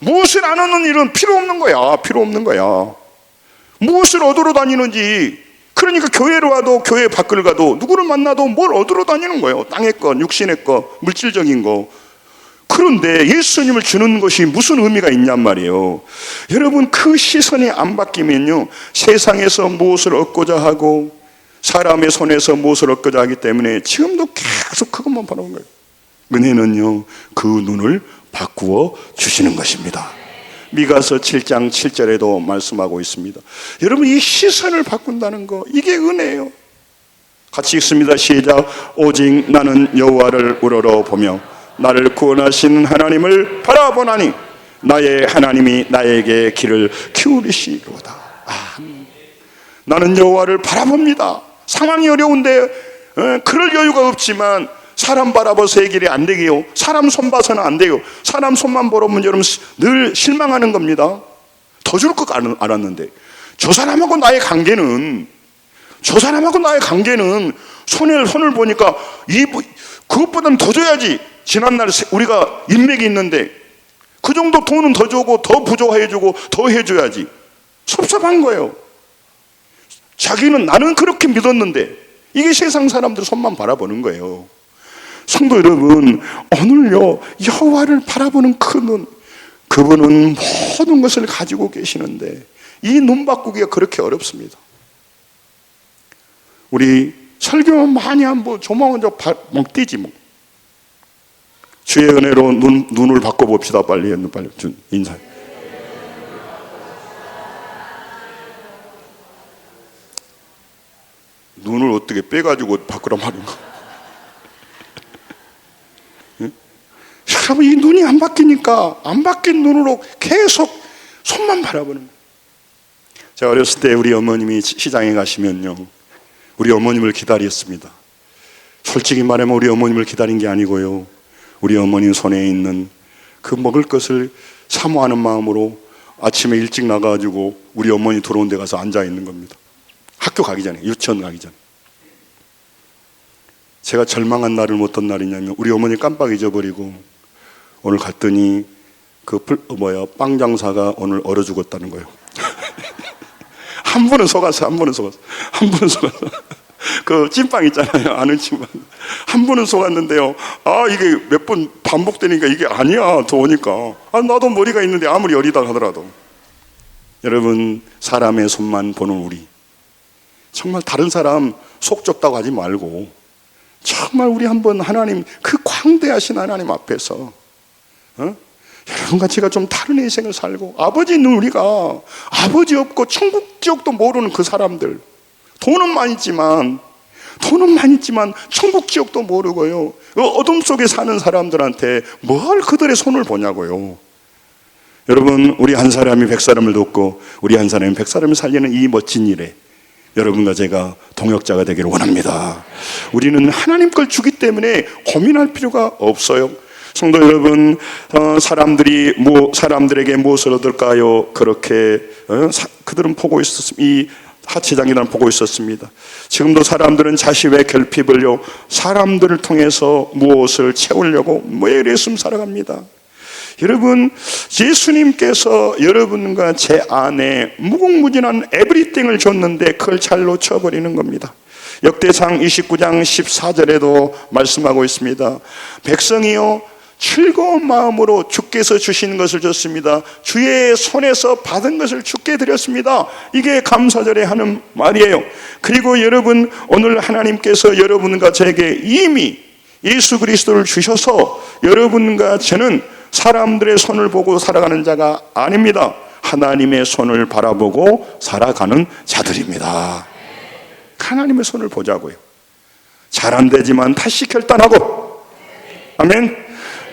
S2: 무엇을 안 얻는 일은 필요 없는 거야. 필요 없는 거야. 무엇을 얻으러 다니는지, 그러니까 교회로 가도 교회 밖을 가도 누구를 만나도 뭘 얻으러 다니는 거예요. 땅의 것, 육신의 것, 물질적인 거. 그런데 예수님을 주는 것이 무슨 의미가 있냔 말이에요. 여러분, 그 시선이 안 바뀌면요, 세상에서 무엇을 얻고자 하고 사람의 손에서 무엇을 얻고자 하기 때문에 지금도 계속 그것만 바라보는 거예요. 은혜는요, 그 눈을 바꾸어 주시는 것입니다. 미가서 7장 7절에도 말씀하고 있습니다. 여러분, 이 시선을 바꾼다는 거, 이게 은혜예요. 같이 읽습니다. 시작. 오직 나는 여호와를 우러러 보며 나를 구원하신 하나님을 바라보나니 나의 하나님이 나에게 길을 기울이시로다. 나는 여호와를 바라봅니다. 상황이 어려운데 그럴 여유가 없지만 사람 바라봐서 해결이 안 되게요. 사람 손 봐서는 안 돼요. 사람 손만 보면 여러분 늘 실망하는 겁니다. 더 줄 것 알았는데 저 사람하고 나의 관계는 손을 보니까 그것보다는 더 줘야지. 지난날 우리가 인맥이 있는데 그 정도 돈은 더 주고 더 부조해주고 더 해줘야지. 섭섭한 거예요. 자기는 나는 그렇게 믿었는데, 이게 세상 사람들 손만 바라보는 거예요. 성도 여러분, 오늘요 여호와를 바라보는 그 눈, 그분은 모든 것을 가지고 계시는데 이 눈 바꾸기가 그렇게 어렵습니다. 우리 설교만 많이 한번 조망은 막 뛰지 뭐. 주의 은혜로 눈을 바꿔봅시다. 빨리 인사. 눈을 어떻게 빼가지고 바꾸란 말인가? 여러분, 이 눈이 안 바뀌니까 안 바뀐 눈으로 계속 손만 바라보는 거예요. 제가 어렸을 때 우리 어머님이 시장에 가시면요, 우리 어머님을 기다렸습니다. 솔직히 말하면 우리 어머님을 기다린 게 아니고요, 우리 어머님 손에 있는 그 먹을 것을 사모하는 마음으로 아침에 일찍 나가가지고 우리 어머니 들어온 데 가서 앉아 있는 겁니다. 학교 가기 전에, 유치원 가기 전에. 제가 절망한 날은 어떤 날이냐면, 우리 어머니 깜빡 잊어버리고 오늘 갔더니 빵 장사가 오늘 얼어 죽었다는 거예요. 한 분은 속았어. 그 찐빵 있잖아요, 아는 찐빵. 한 분은 속았는데요, 이게 몇 번 반복되니까 이게 아니야. 더 오니까 나도 머리가 있는데 아무리 열이다 하더라도. 여러분, 사람의 손만 보는 우리, 정말 다른 사람 속 좁다고 하지 말고 정말 우리 한번 하나님, 그 광대하신 하나님 앞에서 여러분과 제가 좀 다른 인생을 살고, 아버지는 우리가 아버지 없고 천국 지옥도 모르는 그 사람들, 돈은 많이 있지만 천국 지옥도 모르고요, 어둠 속에 사는 사람들한테 뭘 그들의 손을 보냐고요. 여러분, 우리 한 사람이 100사람을 돕고 우리 한 사람이 100사람을 살리는 이 멋진 일에 여러분과 제가 동역자가 되기를 원합니다. 우리는 하나님 걸 주기 때문에 고민할 필요가 없어요. 성도 여러분, 사람들에게 무엇을 얻을까요? 그렇게 그들은 보고 있었습니다. 이 하치장이란 보고 있었습니다. 지금도 사람들은 자신의 결핍을요, 사람들을 통해서 무엇을 채우려고 매일숨 살아갑니다. 여러분, 예수님께서 여러분과 제 안에 무궁무진한 에브리띵을 줬는데 그걸 잘 놓쳐버리는 겁니다. 역대상 29장 14절에도 말씀하고 있습니다. 백성이요, 즐거운 마음으로 주께서 주신 것을 줬습니다. 주의 손에서 받은 것을 주께 드렸습니다. 이게 감사절에 하는 말이에요. 그리고 여러분, 오늘 하나님께서 여러분과 저에게 이미 예수 그리스도를 주셔서 여러분과 저는 사람들의 손을 보고 살아가는 자가 아닙니다. 하나님의 손을 바라보고 살아가는 자들입니다. 하나님의 손을 보자고요. 잘 안 되지만 다시 결단하고, 아멘.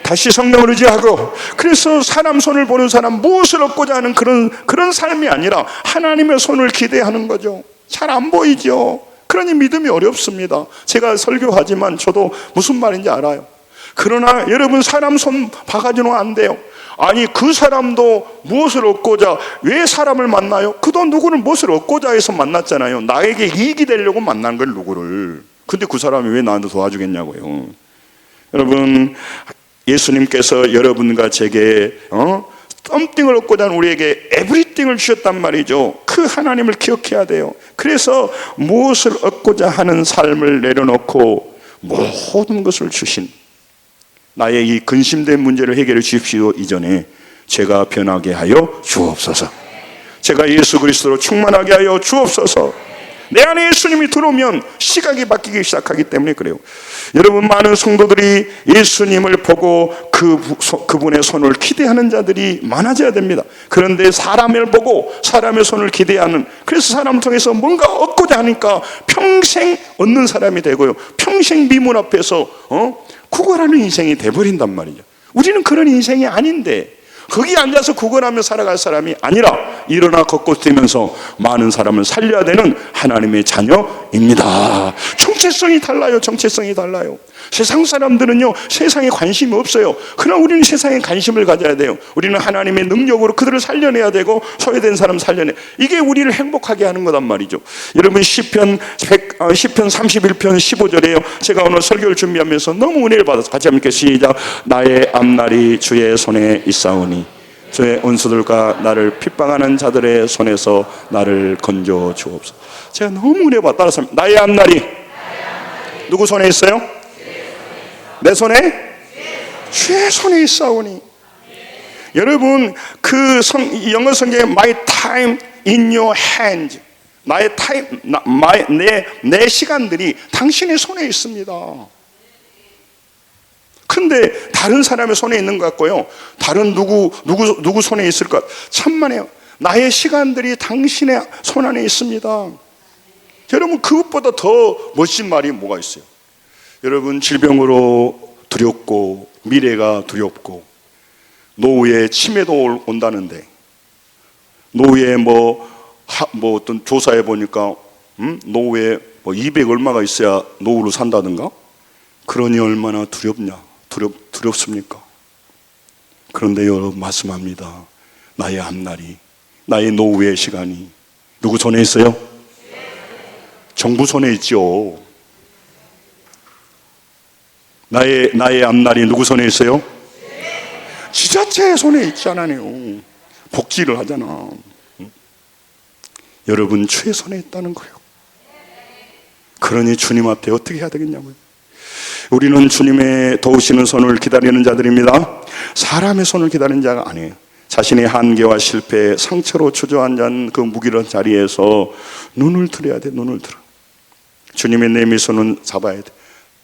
S2: 다시 성령을 의지하고, 그래서 사람 손을 보는 사람, 무엇을 얻고자 하는 그런 삶이 아니라 하나님의 손을 기대하는 거죠. 잘 안 보이죠. 그러니 믿음이 어렵습니다. 제가 설교하지만 저도 무슨 말인지 알아요. 그러나 여러분, 사람 손 봐가지고는 안 돼요. 아니, 그 사람도 무엇을 얻고자 왜 사람을 만나요? 그도 누구를 무엇을 얻고자 해서 만났잖아요. 나에게 이익이 되려고 만난 걸, 누구를. 근데 그 사람이 왜 나한테 도와주겠냐고요. 여러분, 예수님께서 여러분과 제게 썸띵을 얻고자 하는 우리에게 에브리띵을 주셨단 말이죠. 그 하나님을 기억해야 돼요. 그래서 무엇을 얻고자 하는 삶을 내려놓고 모든 것을 주신, 나의 이 근심된 문제를 해결해 주십시오 이전에 제가 변하게 하여 주옵소서. 제가 예수 그리스도로 충만하게 하여 주옵소서. 내 안에 예수님이 들어오면 시각이 바뀌기 시작하기 때문에 그래요. 여러분, 많은 성도들이 예수님을 보고 그분의 손을 기대하는 자들이 많아져야 됩니다. 그런데 사람을 보고 사람의 손을 기대하는, 그래서 사람을 통해서 뭔가 얻고자 하니까 평생 얻는 사람이 되고요, 평생 미문 앞에서 구걸하는 인생이 돼버린단 말이죠. 우리는 그런 인생이 아닌데, 거기 앉아서 구걸하며 살아갈 사람이 아니라 일어나 걷고 뛰면서 많은 사람을 살려야 되는 하나님의 자녀입니다. 정체성이 달라요. 정체성이 달라요. 세상 사람들은요, 세상에 관심이 없어요. 그러나 우리는 세상에 관심을 가져야 돼요. 우리는 하나님의 능력으로 그들을 살려내야 되고, 소외된 사람 살려내, 이게 우리를 행복하게 하는 거단 말이죠. 여러분, 시편 31편 15절에요 제가 오늘 설교를 준비하면서 너무 은혜를 받아서 같이 함께 시작. 나의 앞날이 주의 손에 있사오니 주의 원수들과 나를 핍박하는 자들의 손에서 나를 건져 주옵소서. 제가 너무 은혜 받아 따라서, 나의 앞날이 누구 손에 있어요? 내 손에? 주의 손에 있사오니. 여러분, 영어 성경에 My time in your hands, 나의 타임, 내 시간들이 당신의 손에 있습니다. 근데 다른 사람의 손에 있는 것 같고요, 다른 누구 손에 있을 것, 천만에요. 나의 시간들이 당신의 손 안에 있습니다. 여러분, 그것보다 더 멋진 말이 뭐가 있어요? 여러분, 질병으로 두렵고 미래가 두렵고 노후에 치매도 온다는데, 노후에 어떤 조사해 보니까 노후에 200 얼마가 있어야 노후를 산다든가. 그러니 얼마나 두렵습니까? 그런데 여러분, 말씀합니다. 나의 앞날이, 나의 노후의 시간이 누구 손에 있어요? 정부 손에 있죠. 나의 앞날이 누구 손에 있어요? 지자체의 손에 있잖아요. 복지를 하잖아. 여러분, 주의 손에 있다는 거예요. 그러니 주님 앞에 어떻게 해야 되겠냐고요. 우리는 주님의 도우시는 손을 기다리는 자들입니다. 사람의 손을 기다리는 자가 아니에요. 자신의 한계와 실패, 상처로 주저앉은 그 무기력한 자리에서 눈을 들어야 돼. 눈을 들어. 주님의 내미손은 잡아야 돼.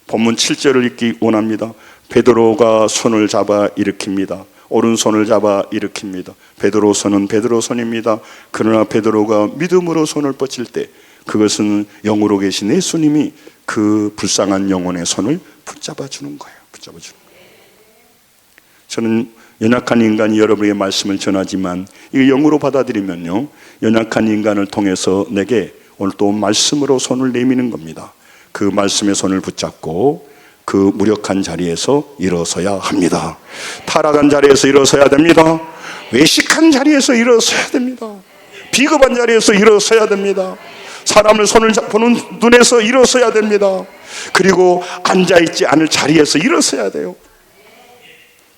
S2: 본문 7절을 읽기 원합니다. 베드로가 손을 잡아 일으킵니다. 오른손을 잡아 일으킵니다. 베드로 손은 베드로 손입니다. 그러나 베드로가 믿음으로 손을 뻗칠 때, 그것은 영으로 계신 예수님이 그 불쌍한 영혼의 손을 붙잡아 주는 거예요. 붙잡아 주는 거예요. 저는 연약한 인간이 여러분에게 말씀을 전하지만, 이거 영으로 받아들이면요, 연약한 인간을 통해서 내게 오늘 또 말씀으로 손을 내미는 겁니다. 그 말씀의 손을 붙잡고 그 무력한 자리에서 일어서야 합니다. 타락한 자리에서 일어서야 됩니다. 외식한 자리에서 일어서야 됩니다. 비겁한 자리에서 일어서야 됩니다. 사람을 손을 보는 눈에서 일어서야 됩니다. 그리고 앉아있지 않을 자리에서 일어서야 돼요.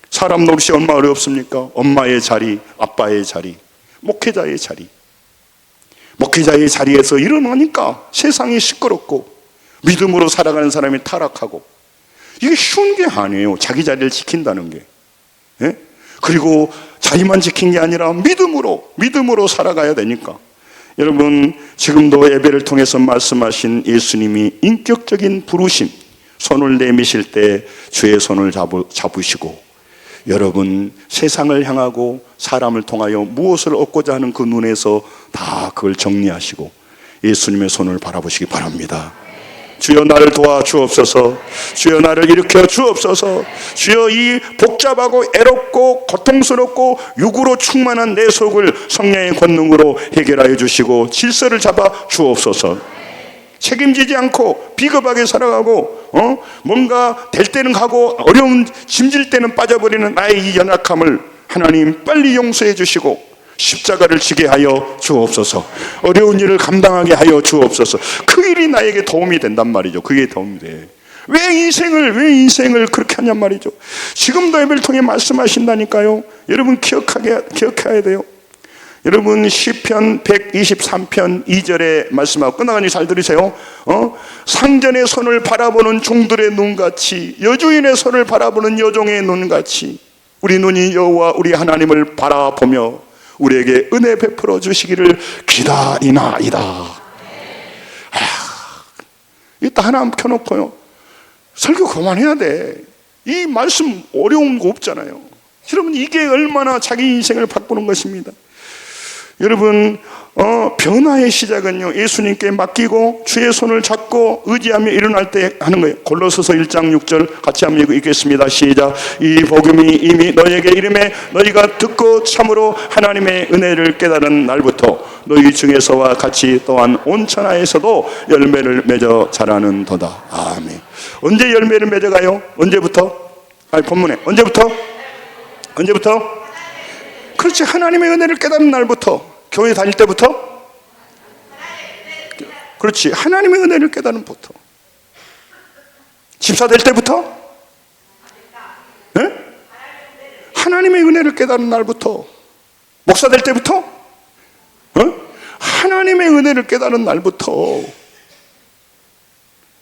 S2: 사람 노릇이 얼마나 어렵습니까? 엄마의 자리, 아빠의 자리, 목회자의 자리. 목회자의 자리에서 일어나니까 세상이 시끄럽고 믿음으로 살아가는 사람이 타락하고, 이게 쉬운 게 아니에요. 자기 자리를 지킨다는 게. 예? 그리고 자리만 지킨 게 아니라 믿음으로 살아가야 되니까. 여러분, 지금도 예배를 통해서 말씀하신 예수님이 인격적인 부르심, 손을 내미실 때 주의 손을 잡으시고, 여러분 세상을 향하고 사람을 통하여 무엇을 얻고자 하는 그 눈에서 다 그걸 정리하시고 예수님의 손을 바라보시기 바랍니다. 주여 나를 도와 주옵소서. 주여 나를 일으켜 주옵소서. 주여 이 복잡하고 애롭고 고통스럽고 육으로 충만한 내 속을 성령의 권능으로 해결하여 주시고 질서를 잡아 주옵소서. 책임지지 않고 비겁하게 살아가고 뭔가 될 때는 가고 어려운 짐질 때는 빠져버리는 나의 이 연약함을 하나님 빨리 용서해 주시고 십자가를 지게 하여 주옵소서. 어려운 일을 감당하게 하여 주옵소서. 그 일이 나에게 도움이 된단 말이죠. 그게 도움이 돼. 왜 인생을 그렇게 하냔 말이죠. 지금도 예배를 통해 말씀하신다니까요. 여러분 기억해야 돼요. 여러분 시편 123편 2절에 말씀하고 끝나가니 잘 들으세요. 상전의 손을 바라보는 종들의 눈같이, 여주인의 손을 바라보는 여종의 눈같이 우리 눈이 여호와 우리 하나님을 바라보며 우리에게 은혜 베풀어 주시기를 기다리나이다. 이따 하나 켜놓고요, 설교 그만해야 돼. 이 말씀 어려운 거 없잖아요. 여러분 이게 얼마나 자기 인생을 바꾸는 것입니다. 여러분 변화의 시작은요 예수님께 맡기고 주의 손을 잡고 의지하며 일어날 때 하는 거예요. 골로새서 1장 6절 같이 한번 읽겠습니다. 시작. 이 복음이 이미 너희에게 이름에 너희가 듣고 참으로 하나님의 은혜를 깨달은 날부터 너희 중에서와 같이 또한 온 천하에서도 열매를 맺어 자라는 도다. 아멘. 언제 열매를 맺어가요? 언제부터? 본문에 언제부터? 그렇지. 하나님의 은혜를 깨닫는 날부터. 교회 다닐 때부터? 그렇지. 하나님의 은혜를 깨닫는 부터. 집사 될 때부터? 네? 하나님의 은혜를 깨닫는 날부터. 목사 될 때부터? 하나님의 은혜를 깨닫는 날부터.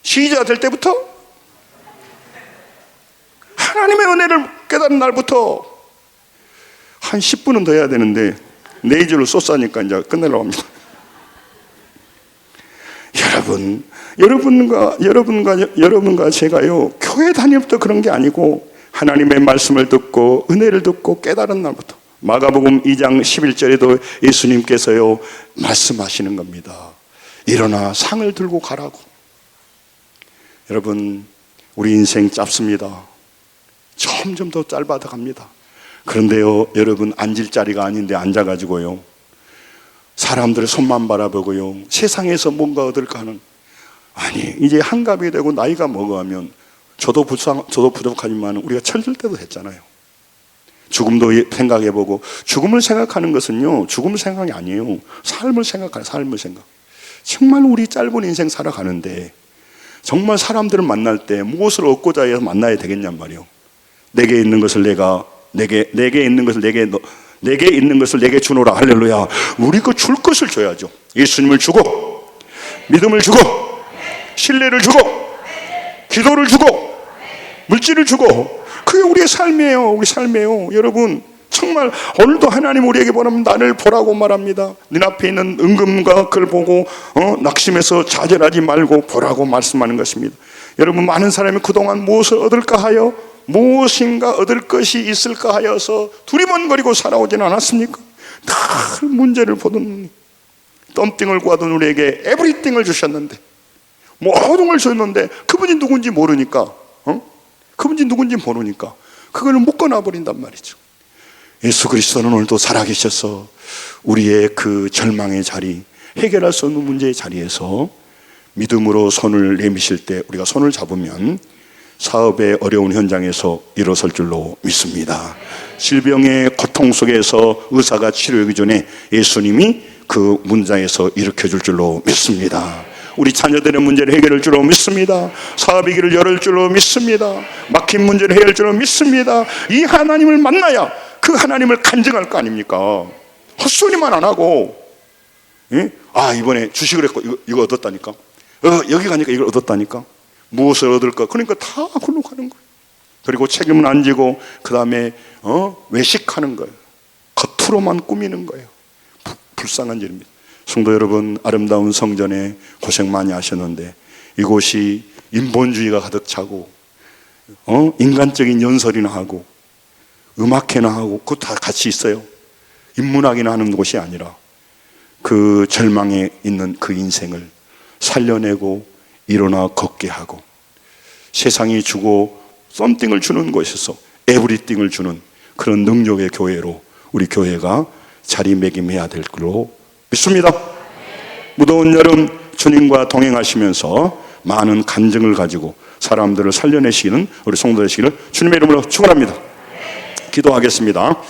S2: 시자 될 때부터? 하나님의 은혜를 깨닫는 날부터. 한 10분은 더 해야 되는데 네 줄로 쏘싸니까 이제 끝내려고 합니다. 여러분과 제가요 교회 다닐부터 그런 게 아니고 하나님의 말씀을 듣고 은혜를 듣고 깨달은 날부터. 마가복음 2장 11절에도 예수님께서요 말씀하시는 겁니다. 일어나 상을 들고 가라고. 여러분 우리 인생 짧습니다. 점점 더 짧아져 갑니다. 그런데요 여러분 앉을 자리가 아닌데 앉아가지고요 사람들의 손만 바라보고요 세상에서 뭔가 얻을까 하는, 아니 이제 한갑이 되고 나이가 먹어가면 저도 부족하지만 우리가 철들 때도 됐잖아요. 죽음도 생각해보고, 죽음을 생각하는 것은요 죽음 생각이 아니에요. 삶을 생각하는, 삶을 생각. 정말 우리 짧은 인생 살아가는데 정말 사람들을 만날 때 무엇을 얻고자 해서 만나야 되겠냔 말이에요. 내게 있는 것을 내게 있는 것을 내게 주노라. 할렐루야. 우리 그 줄 것을 줘야죠. 예수님을 주고 믿음을 주고 신뢰를 주고 기도를 주고 물질을 주고, 그게 우리의 삶이에요. 우리 삶이에요. 여러분 정말 오늘도 하나님 우리에게 보라면 나를 보라고 말합니다. 네 앞에 있는 은금과 그걸 보고 낙심해서 좌절하지 말고 보라고 말씀하는 것입니다. 여러분 많은 사람이 그동안 무엇을 얻을까 하여, 무엇인가 얻을 것이 있을까 하여서 두리번거리고 살아오지는 않았습니까? 늘 문제를 보던, 덤띵을 구하던 우리에게 에브리띵을 주셨는데, 모든 걸 줬는데 그분이 누군지 모르니까 그걸 묶어놔버린단 말이죠. 예수 그리스도는 오늘도 살아계셔서 우리의 그 절망의 자리, 해결할 수 없는 문제의 자리에서 믿음으로 손을 내미실 때 우리가 손을 잡으면 사업의 어려운 현장에서 일어설 줄로 믿습니다. 질병의 고통 속에서 의사가 치료하기 전에 예수님이 그 문장에서 일으켜 줄 줄로 믿습니다. 우리 자녀들의 문제를 해결할 줄로 믿습니다. 사업의 길을 열을 줄로 믿습니다. 막힌 문제를 해결할 줄로 믿습니다. 이 하나님을 만나야 그 하나님을 간증할 거 아닙니까? 헛소리만 안 하고, 이번에 주식을 했고 이거 얻었다니까, 여기 가니까 이걸 얻었다니까, 무엇을 얻을까? 그러니까 다 그걸로 가는 거예요. 그리고 책임은 안 지고 그 다음에 외식하는 거예요. 겉으로만 꾸미는 거예요. 불쌍한 일입니다. 성도 여러분, 아름다운 성전에 고생 많이 하셨는데 이곳이 인본주의가 가득 차고 인간적인 연설이나 하고 음악회나 하고 그거 다 같이 있어요. 인문학이나 하는 곳이 아니라 그 절망에 있는 그 인생을 살려내고 일어나 걷게 하고 세상이 주고 썸띵을 주는 곳에서 에브리띵을 주는 그런 능력의 교회로 우리 교회가 자리매김해야 될 걸로 믿습니다. 무더운 여름 주님과 동행하시면서 많은 간증을 가지고 사람들을 살려내시는 우리 성도 되시기를 주님의 이름으로 축원합니다. 기도하겠습니다.